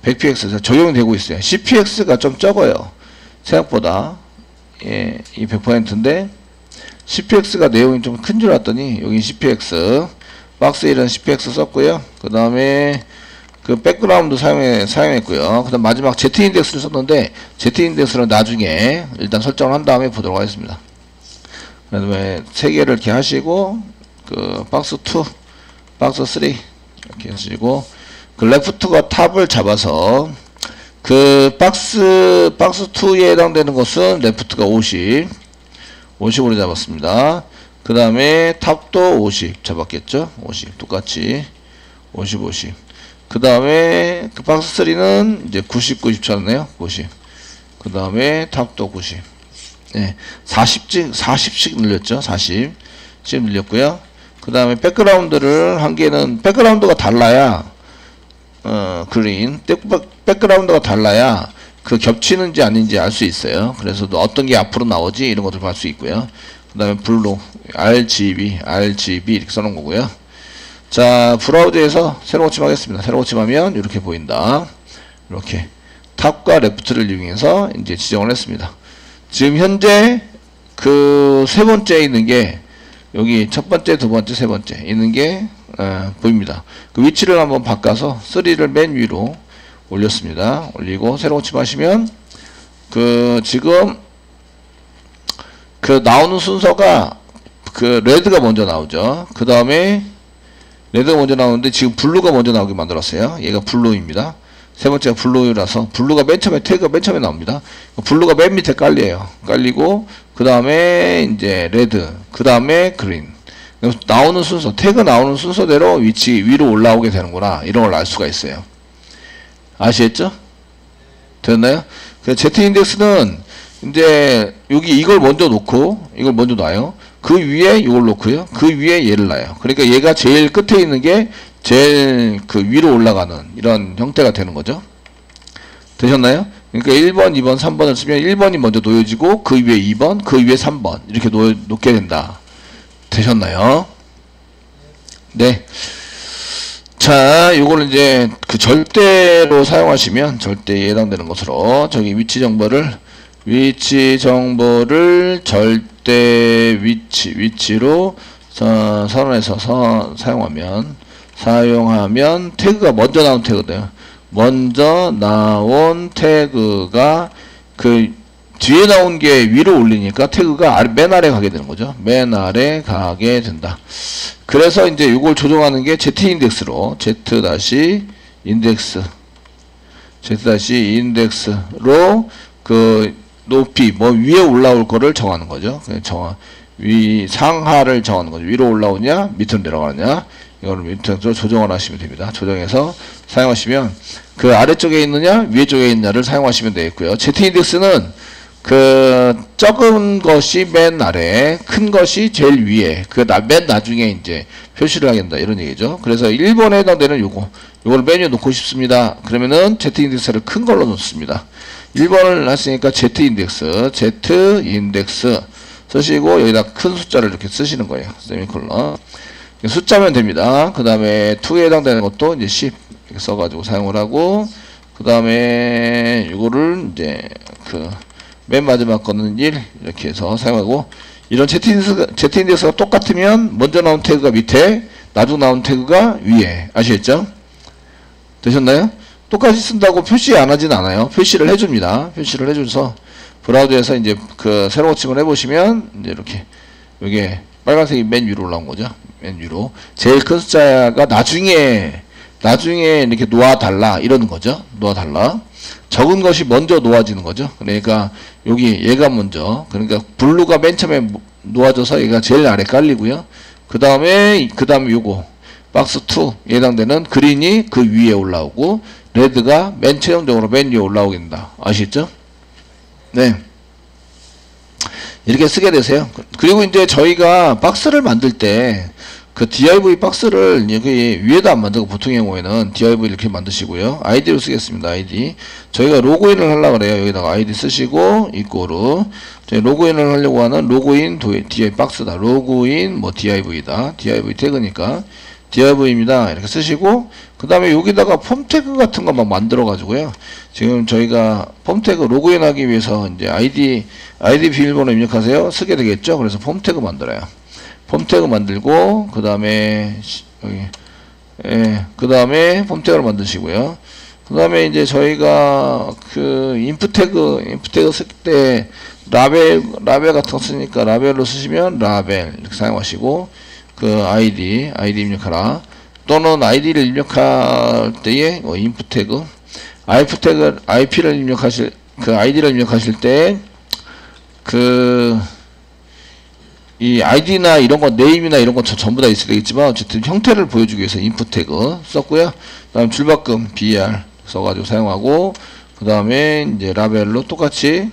100px 적용이 되고 있어요. cpx가 좀 적어요. 생각보다. 예, 이 100%인데 cpx가 내용이 좀 큰 줄 알았더니 여기 cpx 박스 1은 cpx 썼고요. 그 다음에 그 백그라운드 사용했고요. 그 다음 마지막 z인덱스를 썼는데 z인덱스는 나중에 일단 설정을 한 다음에 보도록 하겠습니다. 그 다음에 3개를 이렇게 하시고 그 박스 2, 박스 3 이렇게 하시고 그 레프트가 탑을 잡아서 그 박스 2에 해당되는 것은 레프트가 50으로 잡았습니다. 그 다음에 탑도 50 잡았겠죠. 50 똑같이 50. 그 다음에 그 박스 3는 이제 90 쳤네요. 90. 그 다음에 탑도 90. 네, 40씩 늘렸죠. 40씩 늘렸고요. 그 다음에 백그라운드를 한 개는 백그라운드가 달라야 그린 백그라운드가 달라야 그 겹치는지 아닌지 알 수 있어요. 그래서 어떤 게 앞으로 나오지 이런 것들 볼 수 있고요. 그 다음에 블루 RGB 이렇게 써놓은 거고요. 자, 브라우저에서 새로 고침하겠습니다. 새로 고침하면 이렇게 보인다. 이렇게 탑과 레프트를 이용해서 이제 지정을 했습니다. 지금 현재 그 세 번째에 있는 게 여기 첫 번째, 두 번째, 세 번째 있는 게 보입니다. 그 위치를 한번 바꿔서 3를 맨 위로 올렸습니다. 올리고 새로 고침하시면 그 지금 그 나오는 순서가 그 레드가 먼저 나오죠. 그 다음에 레드가 먼저 나오는데 지금 블루가 먼저 나오게 만들었어요. 얘가 블루입니다. 세 번째가 블루라서 블루가 맨 처음에 태그가 맨 처음에 나옵니다. 블루가 맨 밑에 깔리고 그 다음에 이제 레드, 그 다음에 그린. 나오는 순서, 태그 나오는 순서대로 위로 올라오게 되는구나. 이런 걸 알 수가 있어요. 아시겠죠? 됐나요? Z인덱스는 이제 여기 이걸 먼저 놓고 이걸 먼저 놔요. 그 위에 이걸 놓고요. 그 위에 얘를 놔요. 그러니까 얘가 제일 끝에 있는 게 제일 그 위로 올라가는 이런 형태가 되는 거죠. 되셨나요? 그러니까 1번, 2번, 3번을 쓰면 1번이 먼저 놓여지고 그 위에 2번, 그 위에 3번 이렇게 놓게 된다. 되셨나요? 네. 자, 요걸 이제 그 절대로 사용하시면 절대에 해당되는 것으로 저기 위치 정보를 절대 위치로 선언해서 사용하면 태그가 먼저 나온 태그돼요. 먼저 나온 태그가 그 뒤에 나온 게 위로 올리니까 태그가 맨 아래 가게 되는 거죠. 맨 아래 가게 된다. 그래서 이제 이걸 조정하는 게 z-인덱스로 z-인덱스로 그 높이 뭐 위에 올라올 거를 정하는 거죠. 상하를 정하는 거죠. 위로 올라오냐 밑으로 내려가느냐 이거를 밑으로 조정을 하시면 됩니다. 조정해서 사용하시면 그 아래쪽에 있느냐 위에 쪽에 있느냐를 사용하시면 되겠고요. z-인덱스는 그 적은 것이 맨 아래, 큰 것이 제일 위에, 맨 나중에 이제 표시를 하게 된다 이런 얘기죠. 그래서 1번에 해당되는 요걸 메뉴에 놓고 싶습니다. 그러면은 z-인덱스를 큰 걸로 놓습니다. 1번을 했으니까 z-인덱스 쓰시고 여기다 큰 숫자를 이렇게 쓰시는 거예요. 세미콜론. 숫자면 됩니다. 그 다음에 2에 해당되는 것도 이제 10 이렇게 써가지고 사용을 하고, 그 다음에 요거를 이제 맨 마지막 거는 1 이렇게 해서 사용하고, 이런 z-인덱스가 똑같으면 먼저 나온 태그가 밑에, 나중에 나온 태그가 위에. 아시겠죠? 되셨나요? 똑같이 쓴다고 표시 안 하진 않아요. 표시를 해줍니다. 표시를 해줘서 브라우저에서 이제 새로 고침을 해보시면 이제 이렇게 이게 빨간색이 맨 위로 올라온 거죠. 맨 위로 제일 큰 숫자가 나중에 이렇게 놓아달라 이러는 거죠. 놓아달라. 적은 것이 먼저 놓아지는 거죠. 그러니까 여기 얘가 먼저, 그러니까 블루가 맨 처음에 놓아져서 얘가 제일 아래 깔리고요. 그 다음에 요거 박스 2에 해당되는 그린이 그 위에 올라오고, 레드가 맨 최종적으로 맨 위에 올라오게 된다. 아시겠죠? 네. 이렇게 쓰게 되세요. 그리고 이제 저희가 박스를 만들 때 그 div 박스를 여기 위에다 안 만들고 보통의 경우에는 div 이렇게 만드시고요. id로 쓰겠습니다. id. 저희가 로그인을 하려고 그래요. 여기다가 id 쓰시고 이꼬르. 저희 로그인을 하려고 하는 로그인 div 박스다. 로그인 뭐 div다. div 태그니까 div입니다. 이렇게 쓰시고, 그 다음에 여기다가 폼 태그 같은 거 막 만들어 가지고요. 지금 저희가 폼 태그 로그인 하기 위해서 이제 ID 비밀번호 입력하세요. 쓰게 되겠죠. 그래서 폼 태그 만들어요. 폼 태그 만들고, 그 다음에 폼 태그를 만드시고요. 그 다음에 이제 저희가 인풋 태그 쓸 때 라벨 같은 거 쓰니까 라벨로 쓰시면 라벨 이렇게 사용하시고, ID 입력하라. 또는 ID를 입력할 때에 인풋 태그, IP를 입력하실, ID를 입력하실 때, 이 ID나 이런 거, 네임이나 이런 거 전부 다 있어야 되겠지만, 어쨌든 형태를 보여주기 위해서 인풋 태그 썼고요. 그 다음 줄바꿈, BR 써가지고 사용하고, 그 다음에 이제 라벨로 똑같이,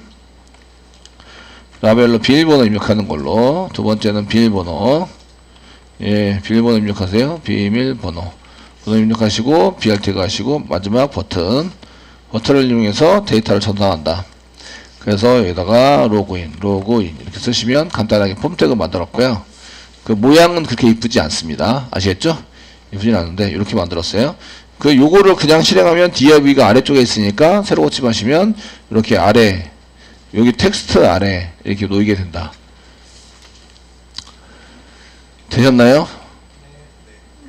라벨로 비밀번호 입력하는 걸로, 두 번째는 비밀번호. 예, 비밀번호 입력하세요. 번호 입력하시고, BR 태그 하시고, 마지막 버튼을 이용해서 데이터를 전송한다. 그래서 여기다가 로그인 이렇게 쓰시면 간단하게 폼 태그 만들었고요. 모양은 그렇게 이쁘지 않습니다. 아시겠죠? 이쁘진 않은데 이렇게 만들었어요. 요거를 그냥 실행하면 div가 아래쪽에 있으니까 새로 고침하시면 이렇게 아래, 여기 텍스트 아래 이렇게 놓이게 된다. 되셨나요?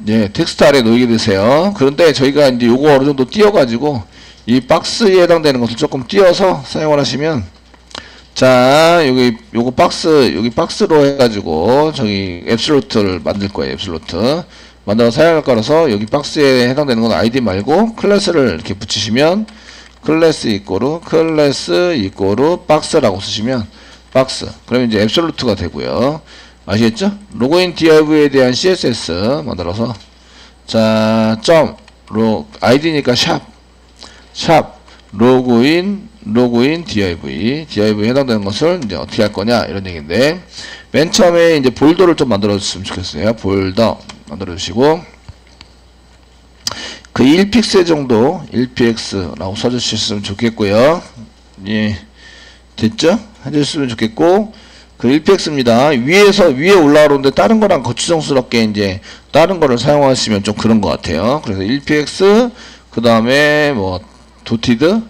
네, 텍스트 아래 놓이게 되세요. 그런데 저희가 이제 요거 어느 정도 띄워가지고 이 박스에 해당되는 것을 조금 띄워서 사용을 하시면, 자, 요거 여기 박스로 해가지고 저기 앱솔루트를 만들 거예요. 앱솔루트 만들어 사용할 거라서 여기 박스에 해당되는 건 ID 말고 클래스를 이렇게 붙이시면, 클래스 이꼬르 박스라고 쓰시면 박스. 그러면 이제 앱솔루트가 되고요. 아시겠죠? 로그인 div에 대한 CSS 만들어서, 자, id니까 샵 로그인 div에 해당되는 것을 이제 어떻게 할 거냐 이런 얘기인데, 맨 처음에 이제 볼더를 좀 만들어 줬으면 좋겠어요. 볼더 만들어 주시고, 1픽셀 정도 1px라고 써주셨으면 좋겠고요. 예, 됐죠? 해주셨으면 좋겠고, 그 그 1px입니다. 위에 올라오는데 다른 거랑 거추장스럽게 이제 다른 거를 사용하시면 좀 그런 것 같아요. 그래서 1px 그 다음에 뭐 도티드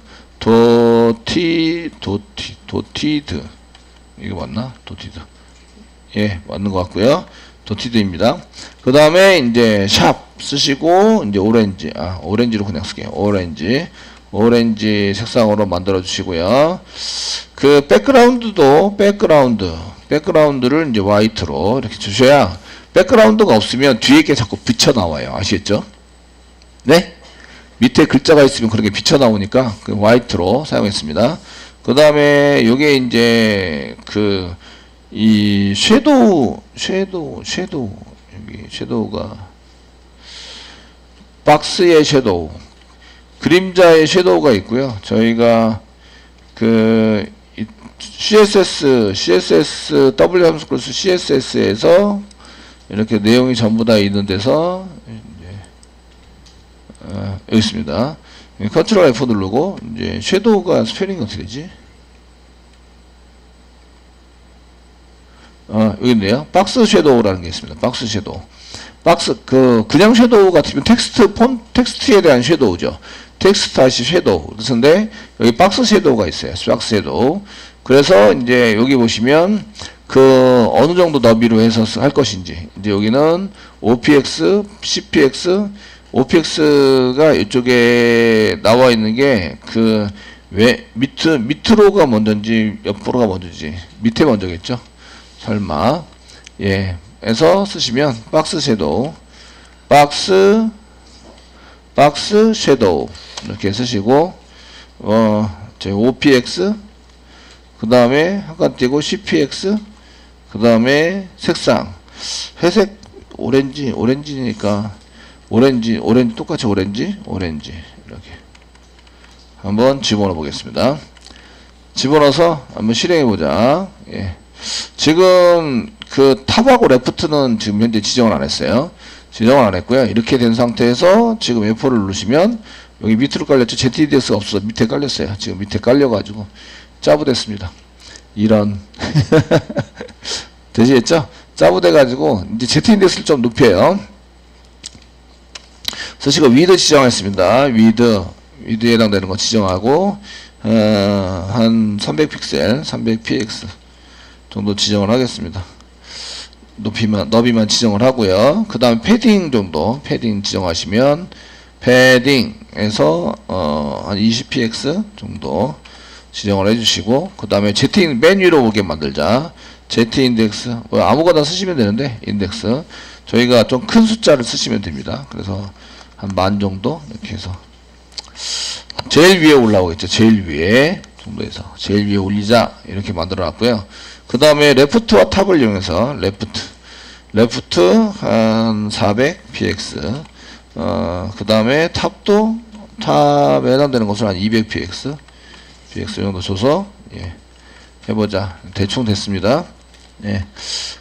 이거 맞나? 도티드 예 맞는 것 같고요. 도티드입니다. 그 다음에 이제 샵 쓰시고 이제 오렌지로 그냥 쓸게요. 오렌지 색상으로 만들어 주시고요. 그 백그라운드를 이제 화이트로 이렇게 주셔야 백그라운드가 없으면 뒤에 게 자꾸 비쳐 나와요. 아시겠죠? 네? 밑에 글자가 있으면 그렇게 비쳐 나오니까 그 화이트로 사용했습니다. 그 다음에 요게 이제 이 섀도우 여기 섀도우가 박스의 섀도우 그림자의 섀도우가 있고요. 저희가 CSS W 함수클래스 CSS에서 이렇게 내용이 전부 다 있는 데서 여기 있습니다. 컨트롤 F 누르고 이제 섀도우가 스페링이 어떻게 되지? 여기 있네요. 박스 섀도우라는 게 있습니다. 박스 섀도우. 그냥 섀도우 같으면 텍스트에 대한 섀도우죠. 텍스트 다시 섀도우. 그런데 여기 박스 섀도우가 있어요. 박스 섀도우. 그래서 이제 여기 보시면 어느 정도 너비로 해서 할 것인지. 이제 여기는 OPX, CPX, OPX가 이쪽에 나와 있는 게 왜 밑으로가 먼저인지 옆으로가 먼저인지 밑에 먼저겠죠. 설마 예 해서 쓰시면 박스 섀도우 이렇게 쓰시고 저희 OPX 그 다음에 한칸 띄고 CPX 그 다음에 색상 회색 오렌지니까 오렌지 똑같이 오렌지 이렇게 한번 집어넣어 보겠습니다. 집어넣어서 한번 실행해 보자. 예. 지금 탑하고 레프트는 지금 현재 지정을 안 했어요. 지정을 안 했고요. 이렇게 된 상태에서 지금 F4를 누르시면 여기 밑으로 깔렸죠. ZDX가 없어서 밑에 깔렸어요. 지금 밑에 깔려가지고 짜부됐습니다. 이런 되시겠죠? 짜부돼가지고 이제 ZDX를 좀 높여요. 쓰시고 위드 지정했습니다. 위드에 해당되는 거 지정하고 한 300픽셀 300px 정도 지정을 하겠습니다. 너비만 지정을 하고요. 그 다음 패딩 정도 패딩 지정하시면 패딩에서 한 20px 정도 지정을 해주시고 그 다음에 맨 위로 오게 만들자. Z인덱스 아무거나 쓰시면 되는데 인덱스 저희가 좀 큰 숫자를 쓰시면 됩니다. 그래서 한 10,000 정도 이렇게 해서 제일 위에 올라오겠죠. 제일 위에 정도에서 제일 위에 올리자 이렇게 만들어 놨고요. 그 다음에 레프트와 탑을 이용해서 레프트 한 400px 그 다음에 탑에 해당되는 것을 한 200px 정도 줘서 예, 해보자. 대충 됐습니다. 예.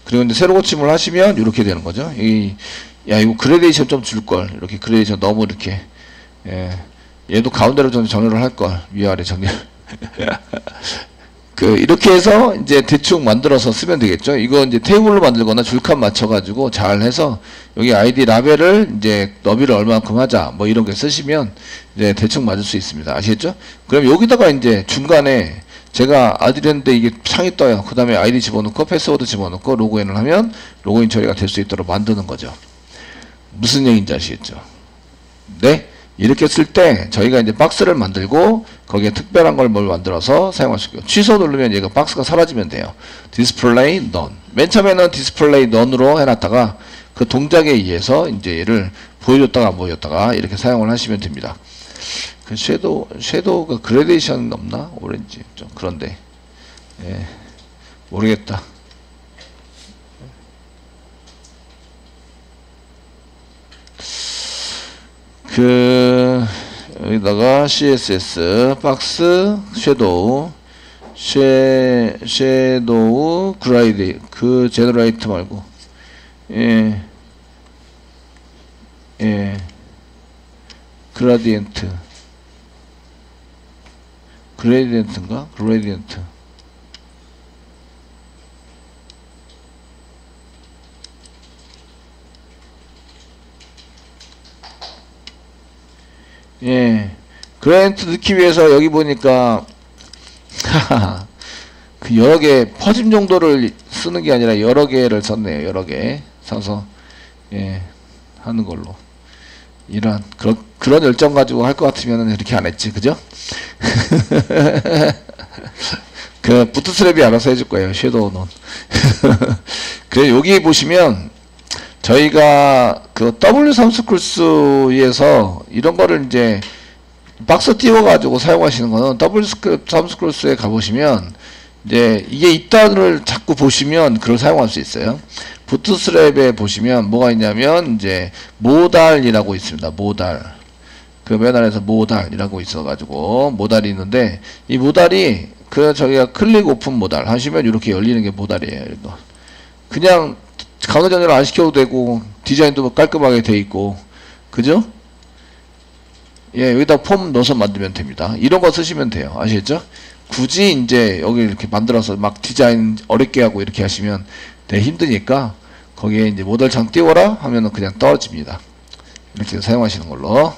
그리고 이제 새로 고침을 하시면 이렇게 되는 거죠. 이거 그레데이션 좀 줄걸. 이렇게 그레데이션 너무 이렇게 예. 얘도 가운데로 좀 정렬을 할걸. 위아래 정렬 이렇게 해서 이제 대충 만들어서 쓰면 되겠죠. 이거 이제 테이블로 만들거나 줄칸 맞춰가지고 잘 해서 여기 아이디 라벨을 이제 너비를 얼마만큼 하자 뭐 이런 게 쓰시면 이제 대충 맞을 수 있습니다. 아시겠죠? 그럼 여기다가 이제 중간에 제가 아이디를 했는데 이게 창이 떠요. 그 다음에 아이디 집어넣고 패스워드 집어넣고 로그인을 하면 로그인 처리가 될 수 있도록 만드는 거죠. 무슨 얘기인지 아시겠죠? 네? 이렇게 쓸 때 저희가 이제 박스를 만들고 거기에 특별한 걸 만들어서 사용할 수 있고요. 취소 누르면 얘가 박스가 사라지면 돼요. 디스플레이 none. 맨 처음에는 디스플레이 none으로 해놨다가 그 동작에 의해서 이제 얘를 보여줬다가 안 보여줬다가 이렇게 사용을 하시면 됩니다. 섀도우가 그레데이션 없나? 오렌지 좀 그런데 예, 모르겠다. 여기다가 CSS 박스 섀도우 그라이드 제너레이트 말고 그레디언트 예. 그라디언트 넣기 위해서 여기 보니까 그 여러 개 퍼짐 정도를 쓰는 게 아니라 여러 개를 썼네요. 여러 개 써서 예 하는 걸로. 이런 그런 열정 가지고 할 것 같으면 이렇게 안 했지, 그죠? 그 부트스트랩이 알아서 해줄 거예요. 섀도우는. 그래 여기 보시면 저희가 그 W3스쿨스에서 이런 거를 이제 박스 띄워가지고 사용하시는 거는 W3스쿨스에 가보시면 이제 이게 있다를 자꾸 보시면 그걸 사용할 수 있어요. 부트스트랩에 보시면 뭐가 있냐면 이제 모달이라고 있습니다. 모달. 그 맨 아래에서 모달이라고 있어가지고 모달이 있는데 이 모달이 그 저희가 클릭 오픈 모달 하시면 이렇게 열리는 게 모달이에요. 이거. 그냥 강의 전열을 안 시켜도 되고 디자인도 깔끔하게 돼 있고 그죠? 예, 여기다 폼 넣어서 만들면 됩니다. 이런 거 쓰시면 돼요. 아시겠죠? 굳이 이제 여기 이렇게 만들어서 막 디자인 어렵게 하고 이렇게 하시면 되게 힘드니까 거기에 이제 모델창 띄워라 하면은 그냥 떨어집니다. 이렇게 사용하시는 걸로.